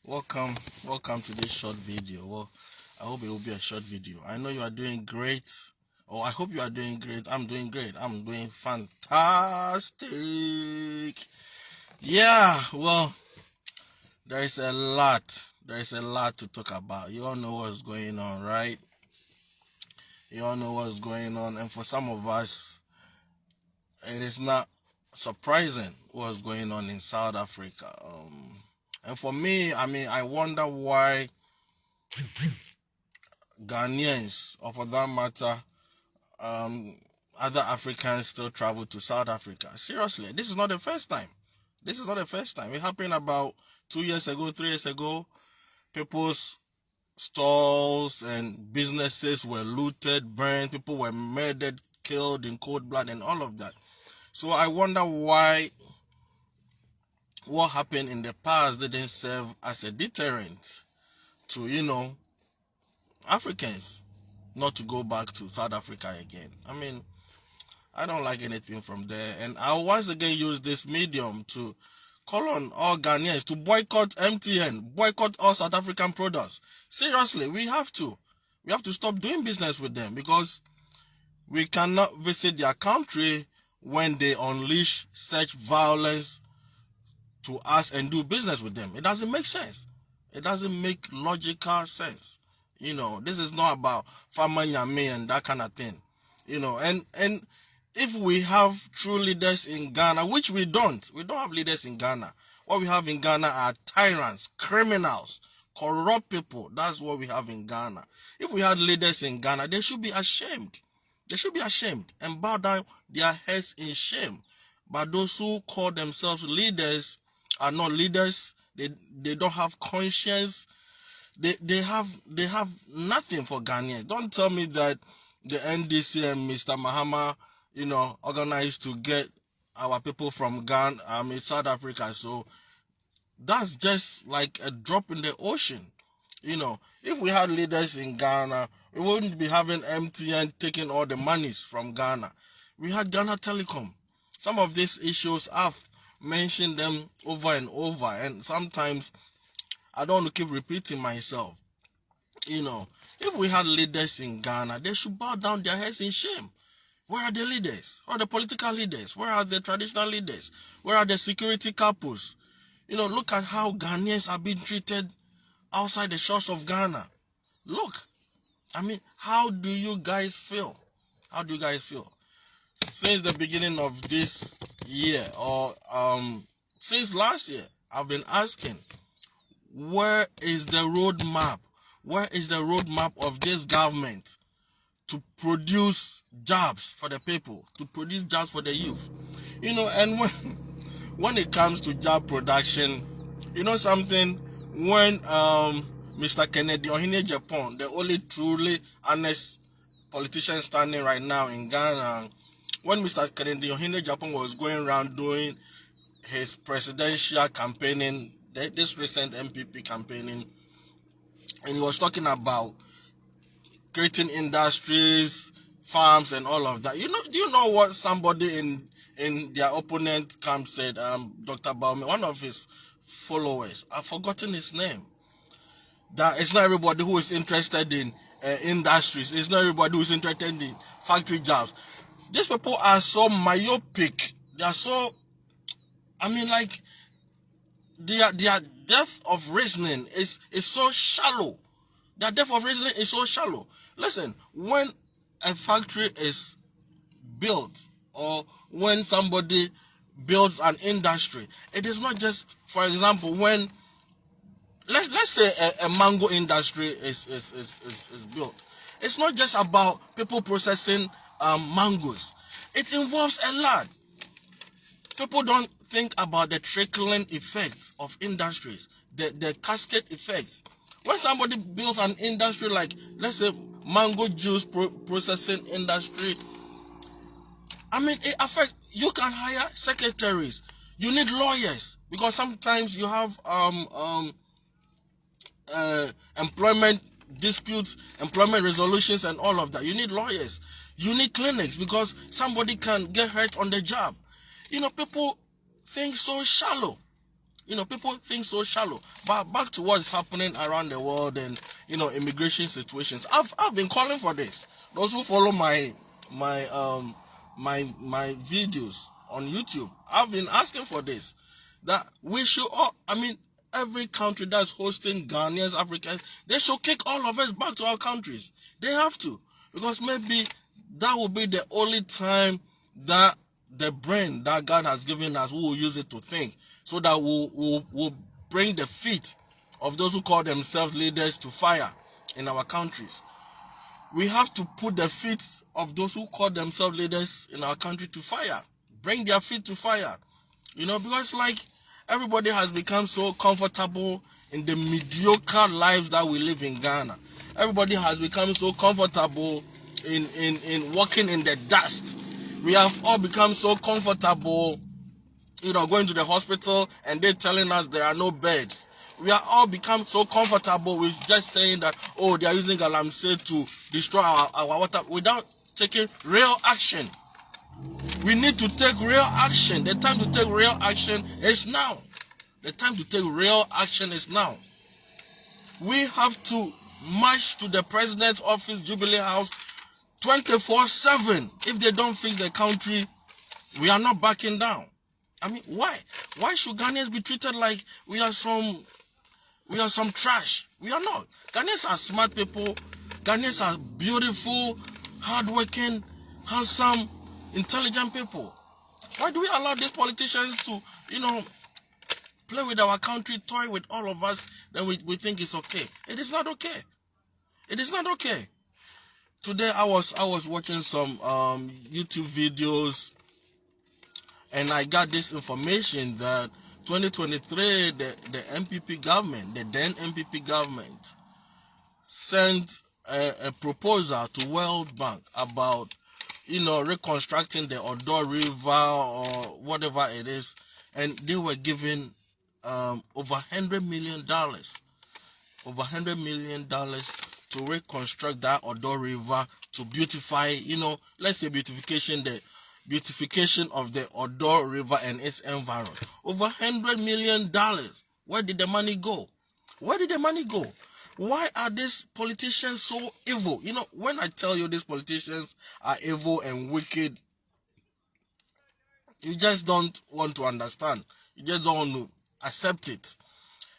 welcome to this short video. Well, I hope it will be a short video. I know you are doing great, or I hope you are doing great. I'm doing great. I'm doing fantastic. Yeah, well, there is a lot to talk about. You all know what's going on, right? You all know what's going on, and for some of us, it is not surprising what's going on in South Africa. And for me, I wonder why Ghanaians, or for that matter, other Africans still travel to South Africa. Seriously, this is not the first time. It happened about 2 years ago, 3 years ago. People's stalls and businesses were looted, burned, people were murdered, killed in cold blood, and all of that. So I wonder why what happened in the past didn't serve as a deterrent to, Africans not to go back to South Africa again. I don't like anything from there. And I'll once again use this medium to call on all Ghanaians to boycott MTN, boycott all South African products. Seriously, we have to. We have to stop doing business with them because we cannot visit their country when they unleash such violence to us and do business with them. It doesn't make sense. It doesn't make logical sense. This is not about farmer nyame and that kind of thing. And if we have true leaders in Ghana, which we don't have leaders in Ghana. What we have in Ghana are tyrants, criminals, corrupt people. That's what we have in Ghana. If we had leaders in Ghana, they should be ashamed. They should be ashamed and bow down their heads in shame. But those who call themselves leaders are not leaders. They don't have conscience. They have nothing for Ghanaians. Don't tell me that the NDC and Mr. Mahama, organized to get our people from Ghana, South Africa. So that's just like a drop in the ocean. If we had leaders in Ghana, we wouldn't be having MTN taking all the monies from Ghana. We had Ghana Telecom. Some of these issues, I've mentioned them over and over, and sometimes I don't want to keep repeating myself. If we had leaders in Ghana, they should bow down their heads in shame. Where are the leaders? Where are the political leaders? Where are the traditional leaders? Where are the security couples? Look at how Ghanaians are being treated outside the shores of Ghana. Look, how do you guys feel? How do you guys feel? Since the beginning of this year, or since last year, I've been asking, where is the roadmap? Where is the roadmap of this government to produce jobs for the people, to produce jobs for the youth? And when it comes to job production, something, when Mr. Kennedy Ohene Japan, the only truly honest politician standing right now in Ghana, when Mr. Kennedy Ohene Japan was going around doing his presidential campaigning, this recent MPP campaigning, and he was talking about creating industries, farms, and all of that. Do you know what somebody in their opponent camp said? Dr. Baume, one of his followers, I've forgotten his name, that it's not everybody who is interested in industries. It's not everybody who is interested in factory jobs. These people are so myopic. They are so, their depth of reasoning is so shallow. Their depth of reasoning is so shallow. Listen, when a factory is built, or when somebody builds an industry, it is not just, for example, when let's say a mango industry is built. It's not just about people processing mangoes. It involves a lot. People don't think about the trickling effects of industries, the cascade effects. When somebody builds an industry like, let's say, mango juice processing industry, it affects. You can hire secretaries. You need lawyers, because sometimes you have employment disputes, employment resolutions, and all of that. You need lawyers. You need clinics, because somebody can get hurt on the job. People think so shallow. People think so shallow. But back to what's happening around the world and immigration situations. I've been calling for this. Those who follow my videos on YouTube, I've been asking for this. That we should all, every country that's hosting Ghanaians, Africans, they should kick all of us back to our countries. They have to. Because maybe that will be the only time that the brain that God has given us, we will use it to think, so that we'll bring the feet of those who call themselves leaders to fire in our countries. We have to put the feet of those who call themselves leaders in our country to fire. Bring their feet to fire. Because everybody has become so comfortable in the mediocre lives that we live in Ghana. Everybody has become so comfortable in walking in the dust. We have all become so comfortable, going to the hospital and they're telling us there are no beds. We are all become so comfortable with just saying that, they are using galamsey to destroy our water without taking real action. We need to take real action. The time to take real action is now. The time to take real action is now. We have to march to the president's office, Jubilee House, 24/7. If they don't fix the country, we are not backing down. Why? Why should Ghanaians be treated like we are some trash? We are not. Ghanaians are smart people. Ghanaians are beautiful, hardworking, handsome, intelligent people. Why do we allow these politicians to, play with our country, toy with all of us, then we think it's okay? It is not okay. It is not okay. Today I was watching some YouTube videos, and I got this information that 2023 the MPP government, the then MPP government, sent a proposal to World Bank about reconstructing the Odo River or whatever it is, and they were given over $100 million. Over $100 million to reconstruct that Odo River, to beautify, let's say beautification of the Odo River and its environment. Over $100 million. Where did the money go? Where did the money go? Why are these politicians so evil? When I tell you these politicians are evil and wicked, you just don't want to understand. You just don't want to accept it.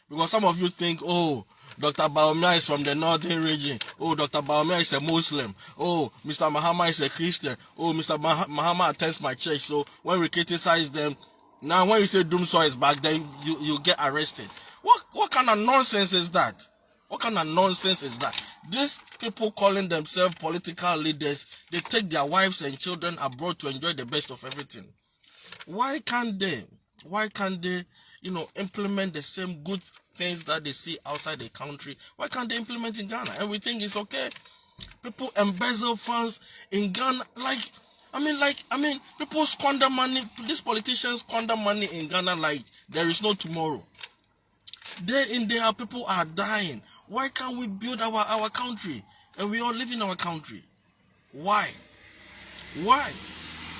Because some of you think, Dr. Baumia is from the northern region. Dr. Baumia is a Muslim. Mr. Mahama is a Christian. Mr. Mahama attends my church. So when we criticize them, now when you say Doomsaw is back, then you get arrested. What kind of nonsense is that? What kind of nonsense is that? These people calling themselves political leaders, they take their wives and children abroad to enjoy the best of everything. Why can't they, implement the same good things that they see outside the country? Why can't they implement in Ghana? And we think it's okay. People embezzle funds in Ghana people squander money. These politicians squander money in Ghana like there is no tomorrow. Day in, day out, people are dying. Why can't we build our country? And we all live in our country. Why?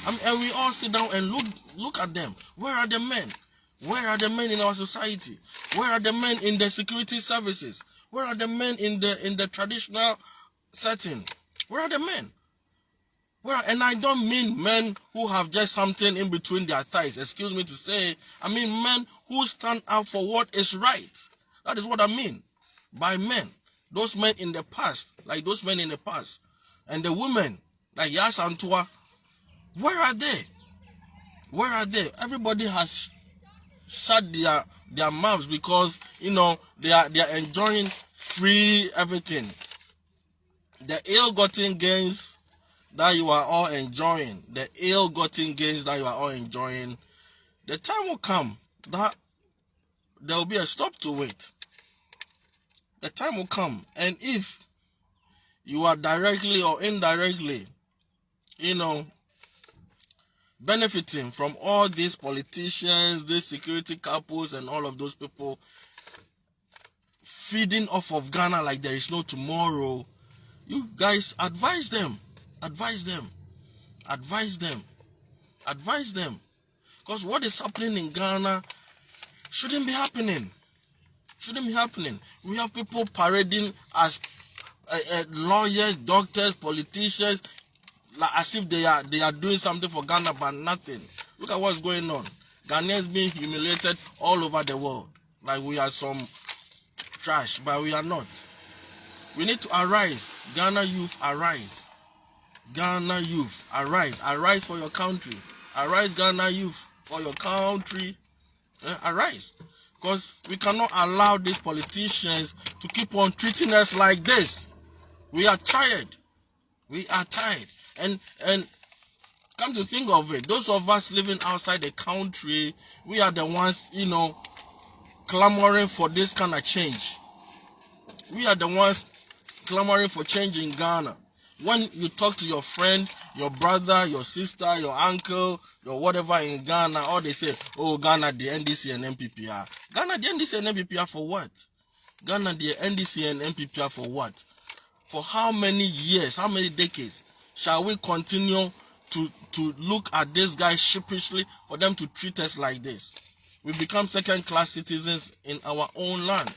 And we all sit down and look at them. Where are the men? Where are the men in our society? Where are the men in the security services? Where are the men in the traditional setting? Where are the men? And I don't mean men who have just something in between their thighs. Excuse me to say. I mean men who stand up for what is right. That is what I mean by men. Those men in the past, like those men in the past. And the women, like Yas Antua, where are they? Where are they? Everybody has shut their mouths because, they are enjoying free everything. The ill-gotten gains that you are all enjoying, the time will come that there will be a stop to it. The time will come, and if you are directly or indirectly, benefiting from all these politicians, these security couples, and all of those people feeding off of Ghana like there is no tomorrow, you guys advise them. Because what is happening in Ghana Shouldn't be happening. Shouldn't be happening. We have people parading as lawyers, doctors, politicians, like as if they are doing something for Ghana, but nothing. Look at what's going on. Ghanaians being humiliated all over the world, like we are some trash, but we are not. We need to arise. Ghana youth, arise. Ghana youth, arise. Arise for your country. Arise, Ghana youth, for your country. Arise. Because we cannot allow these politicians to keep on treating us like this. We are tired. We are tired. And come to think of it, those of us living outside the country, we are the ones, clamoring for this kind of change. We are the ones clamoring for change in Ghana. When you talk to your friend, your brother, your sister, your uncle, your whatever in Ghana, all they say, oh, Ghana, the NDC and MPPR. Ghana, the NDC and MPPR for what? Ghana, the NDC and MPPR for what? For how many years, how many decades shall we continue to look at these guys sheepishly for them to treat us like this? We become second-class citizens in our own land.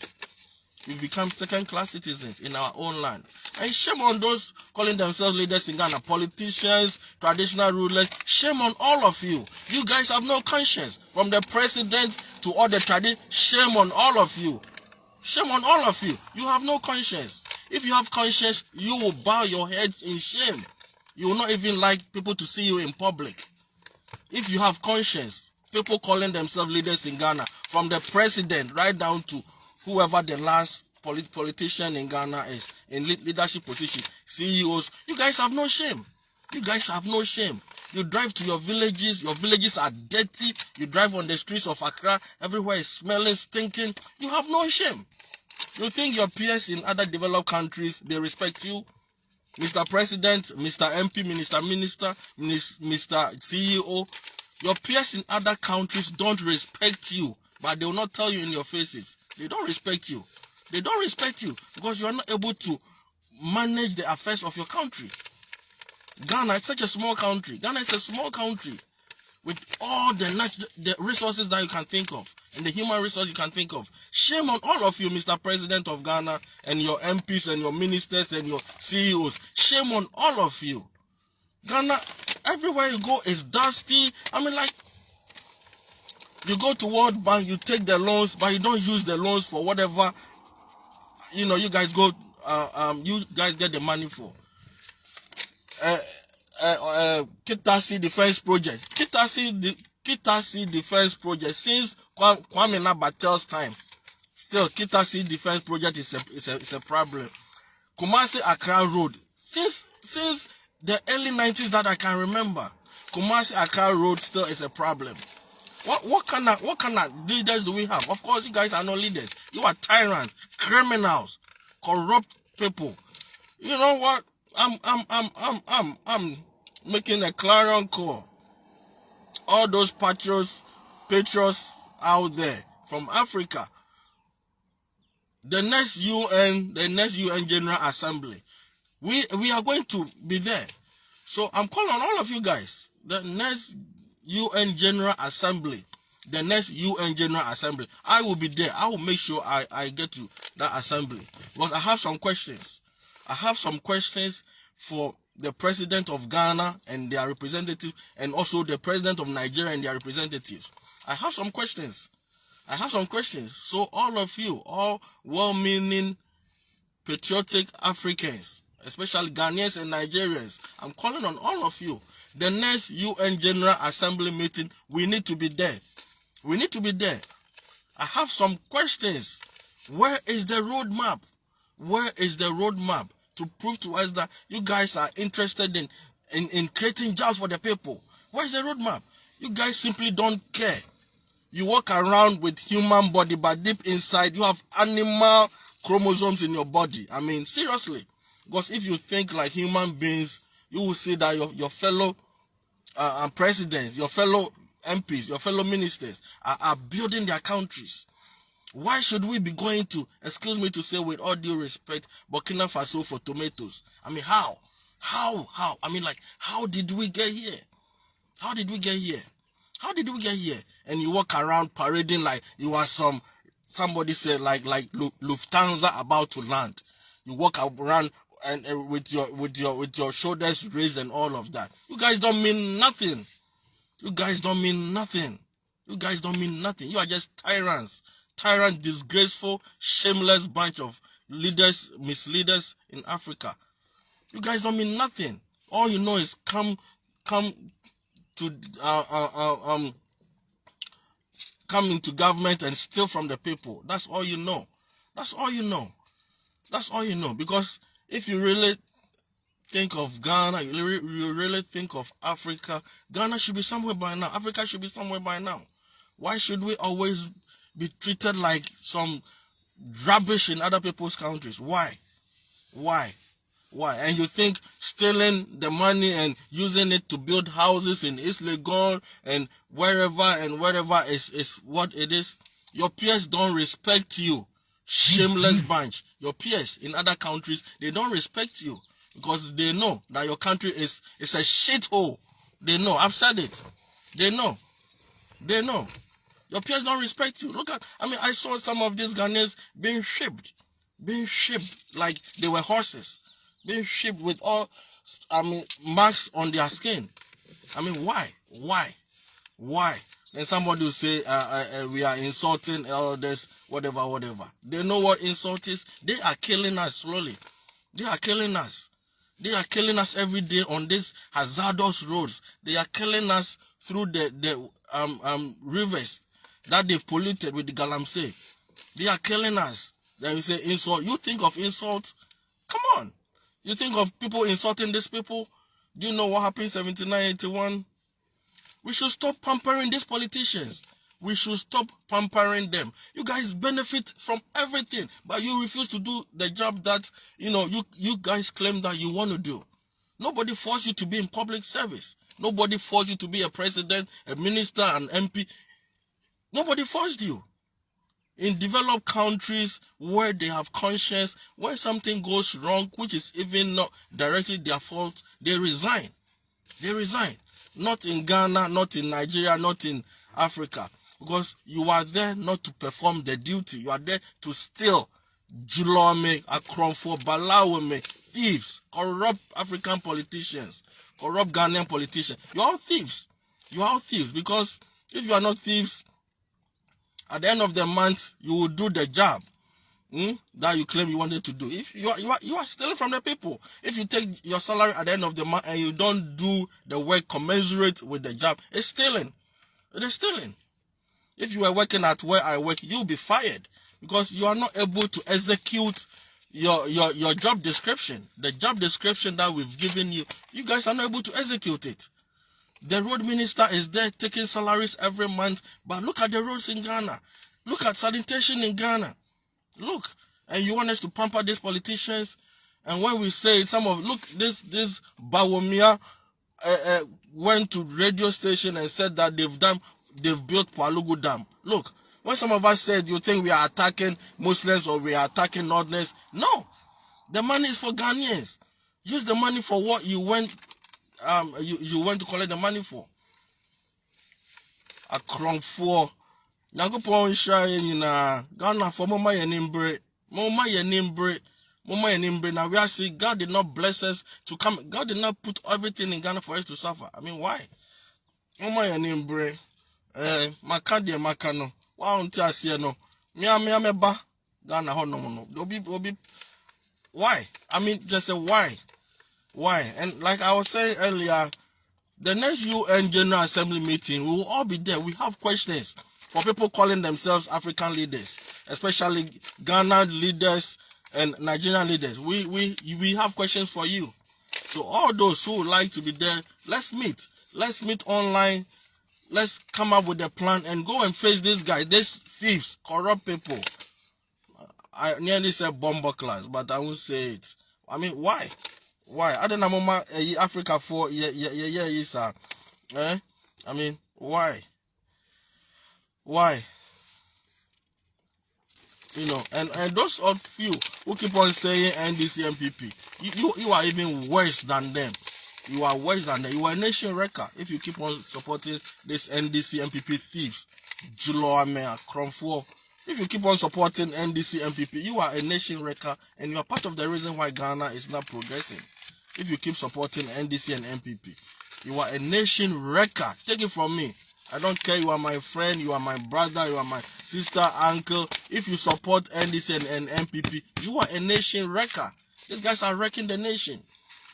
We've become second-class citizens in our own land. And shame on those calling themselves leaders in Ghana, politicians, traditional rulers. Shame on all of you. You guys have no conscience. From the president to all the tradition, shame on all of you. Shame on all of you. You have no conscience. If you have conscience, you will bow your heads in shame. You will not even like people to see you in public. If you have conscience, people calling themselves leaders in Ghana, from the president right down to whoever the last politician in Ghana is, in leadership position, CEOs, you guys have no shame. You guys have no shame. You drive to your villages are dirty. You drive on the streets of Accra, everywhere is smelling, stinking. You have no shame. You think your peers in other developed countries, they respect you? Mr. President, Mr. MP, Minister, Mr. CEO, your peers in other countries don't respect you, but they will not tell you in your faces. They don't respect you. They don't respect you because you are not able to manage the affairs of your country. Ghana is such a small country. Ghana is a small country with all the resources that you can think of and the human resources you can think of. Shame on all of you, Mr. President of Ghana, and your MPs and your ministers and your CEOs. Shame on all of you. Ghana, everywhere you go is dusty. I mean, like, you go to World Bank, you take the loans, but you don't use the loans for whatever, you guys go, you guys get the money for. Kitasi Defense Project. Kitasi Defense Project. Since Kwame Nabatel's time, still Kitasi Defense Project is a problem. Kumasi Accra Road. Since the early 90s that I can remember, Kumasi Accra Road still is a problem. What kind of leaders do we have? Of course, you guys are not leaders. You are tyrants, criminals, corrupt people. You know what? I'm making a clarion call. All those patriots out there from Africa. The next UN General Assembly, we are going to be there. So I'm calling on all of you guys. The next UN General Assembly. The next UN General Assembly. I will be there. I will make sure I get to that assembly. But I have some questions. I have some questions for the president of Ghana and their representative, and also the president of Nigeria and their representatives. I have some questions. So all of you, all well-meaning, patriotic Africans, especially Ghanaians and Nigerians, I'm calling on all of you. The next UN General Assembly meeting, we need to be there. We need to be there. I have some questions. Where is the roadmap? Where is the roadmap to prove to us that you guys are interested in creating jobs for the people? Where is the roadmap? You guys simply don't care. You walk around with human body, but deep inside you have animal chromosomes in your body. I mean, seriously. Because if you think like human beings, you will see that your fellow presidents, your fellow MPs, your fellow ministers are building their countries. Why should we be going to, excuse me to say with all due respect, Burkina Faso for tomatoes? I mean, how? I mean, like, how did we get here? How did we get here? How did we get here? And you walk around parading like you are somebody said like Lufthansa about to land. You walk around and with your shoulders raised and all of that. You guys don't mean nothing. You guys don't mean nothing. You guys don't mean nothing. You are just tyrants. Tyrant, disgraceful, shameless bunch of leaders, misleaders in Africa. You guys don't mean nothing. All you know is come to come into government and steal from the people. That's all you know. That's all you know. That's all you know. Because if you really think of Ghana, you really think of Africa, Ghana should be somewhere by now. Africa should be somewhere by now. Why should we always be treated like some rubbish in other people's countries? Why? And you think stealing the money and using it to build houses in East Legon and wherever is what it is? Your peers don't respect you. Shameless bunch. Your peers in other countries, they don't respect you because they know that your country is a shithole. They know. I've said it. They know. Your peers don't respect you. I saw some of these Ghanaians being shipped like they were horses, being shipped with all, marks on their skin. Why? Then somebody will say, we are insulting all this, whatever. They know what insult is. They are killing us slowly. They are killing us every day on these hazardous roads. They are killing us through the rivers that they've polluted with the galamsey. They are killing us. Then you say insult. You think of insult? Come on. You think of people insulting these people? Do you know what happened in 79, 81? We should stop pampering these politicians. We should stop pampering them. You guys benefit from everything, but you refuse to do the job that, you guys claim that you want to do. Nobody forced you to be in public service. Nobody forced you to be a president, a minister, an MP. Nobody forced you. In developed countries where they have conscience, when something goes wrong, which is even not directly their fault, they resign. Not in Ghana, not in Nigeria, not in Africa. Because you are there not to perform the duty. You are there to steal. Julome, Akromfo, Balaweme, thieves, corrupt African politicians, corrupt Ghanaian politicians. You are all thieves. Because if you are not thieves, at the end of the month, you will do the job that you claim you wanted to do. If you are stealing from the people. If you take your salary at the end of the month and you don't do the work commensurate with the job, it's stealing. It is stealing. If you are working at where I work, you'll be fired because you are not able to execute your job description. The job description that we've given you, you guys are not able to execute it. The road minister is there taking salaries every month, but look at the roads in Ghana. Look at sanitation in Ghana. Look, and you want us to pamper these politicians? And when we say this Bawumia went to radio station and said that they've built Palugu Dam. Look, when some of us said you think we are attacking Muslims or we are attacking Northerners, no, the money is for Ghanaians. Use the money for what you went to collect the money for. A crown for Nagopon Shine Ghana for Mama Yanimbre. Now we are saying God did not bless us to come. God did not put everything in Ghana for us to suffer. Why? Mama Yanimbre. Makadi Makano. Why don't you say no? Me ba Ghana ho no. Obi. Why? Just say why? Why? And like I was saying earlier, the next UN General Assembly meeting, we will all be there. We have questions for people calling themselves African leaders, especially Ghana leaders and Nigerian leaders. We have questions for you. So all those who would like to be there, let's meet. Let's meet online. Let's come up with a plan and go and face these guys, these thieves, corrupt people. I nearly said bomber class, but I won't say it. Why? Why? I don't know, Mama, Africa for sir. Why? Why? And those of you who keep on saying NDC MPP, you are even worse than them. You are worse than that. You are a nation wrecker if you keep on supporting this NDC MPP thieves. Julo Amea, Cromfo. If you keep on supporting NDC MPP, you are a nation wrecker, and you are part of the reason why Ghana is not progressing. If you keep supporting NDC and MPP, you are a nation wrecker. Take it from me. I don't care. You are my friend, you are my brother, you are my sister, uncle. If you support NDC and MPP, you are a nation wrecker. These guys are wrecking the nation.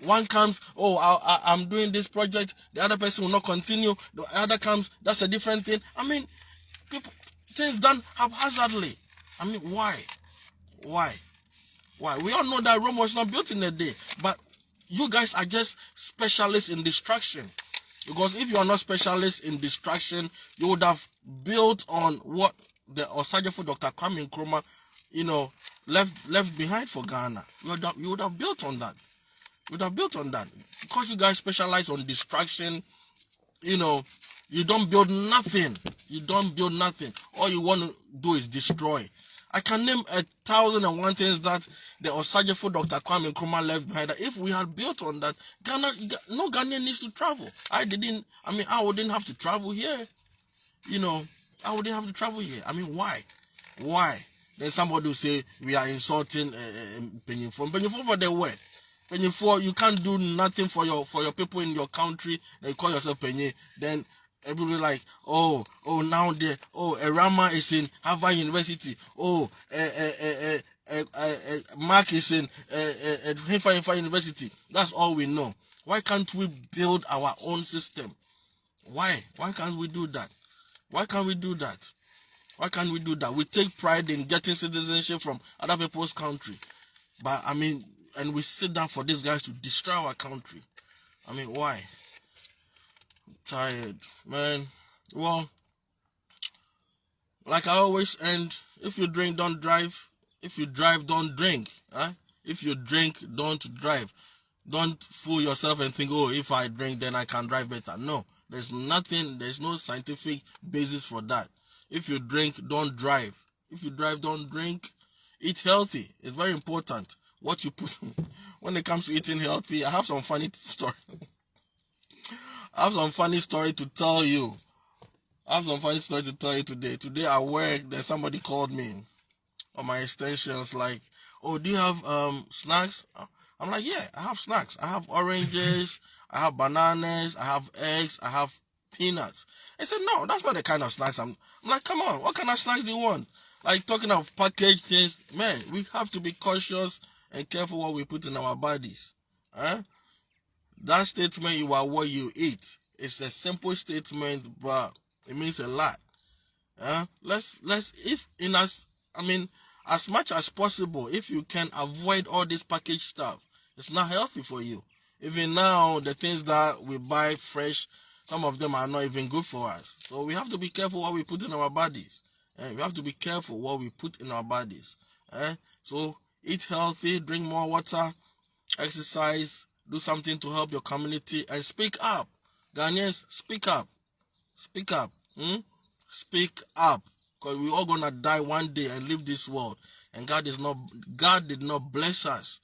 One comes, oh, I'm doing this project. The other person will not continue. The other comes, that's a different thing. I mean, people, things done haphazardly. I mean, why? Why? We all know that Rome was not built in a day, but you guys are just specialists in distraction. Because if you are not specialists in distraction, you would have built on what the Osajefo Dr. Kwame Nkrumah, left behind for Ghana. You would have built on that. You would have built on that. Because you guys specialize on distraction, you don't build nothing. You don't build nothing. All you want to do is destroy. I can name 1,001 things that the Osajefo Dr. Kwame Nkrumah left behind. That if we had built on that, no Ghanaian needs to travel. I wouldn't have to travel here. I wouldn't have to travel here. I mean, why? Why? Then somebody will say we are insulting Penyinfo. Penyinfo for the word. Penyinfo, you can't do nothing for your people in your country. Then you call yourself Penyin. Then everybody like, now Erama is in Harvard University. Mark is in Haifa University. That's all we know. Why can't we build our own system? Why can't we do that? Why can't we do that? Why can't we do that? We take pride in getting citizenship from other people's country. But and we sit down for these guys to destroy our country. I mean, why? I'm tired, man. Well, like I always end, if you drink, don't drive. If you drive, don't drink. If you drink, don't drive. Don't fool yourself and think, if I drink, then I can drive better. No, there's no scientific basis for that. If you drink, don't drive. If you drive, don't drink. Eat healthy. It's very important. What you put when it comes to eating healthy. I have some funny story. I have some funny story to tell you. Today. Today at work, there's somebody called me on my extensions like, do you have snacks? I'm like, yeah, I have snacks. I have oranges, I have bananas, I have eggs, I have peanuts. I said, no, that's not the kind of snacks I'm like, come on, what kind of snacks do you want? Like, talking of packaged things, man, we have to be cautious and careful what we put in our bodies. That statement, you are what you eat. It's a simple statement, but it means a lot. As much as possible, if you can avoid all this packaged stuff, it's not healthy for you. Even now, the things that we buy fresh, some of them are not even good for us. So we have to be careful what we put in our bodies. We have to be careful what we put in our bodies. So eat healthy, drink more water, exercise, do something to help your community, and speak up. Ghanaians, speak up. Speak up. Speak up. Because we're all gonna die one day and leave this world. And God did not bless us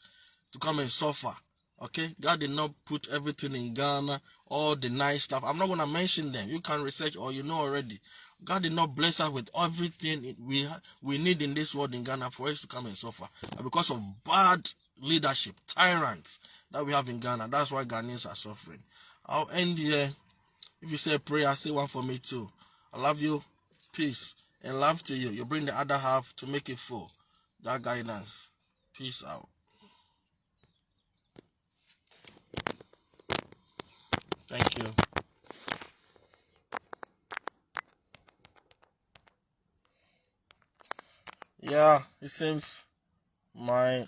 to come and suffer. Okay? God did not put everything in Ghana, all the nice stuff. I'm not gonna mention them. You can research or you know already. God did not bless us with everything we need in this world in Ghana for us to come and suffer. And because of bad leadership, tyrants that we have in Ghana, that's why Ghanaians are suffering. I'll end here. If you say a prayer, say one for me too. I love you. Peace. And love to you. You bring the other half to make it full. That guidance. Peace out. Thank you. Yeah, it seems my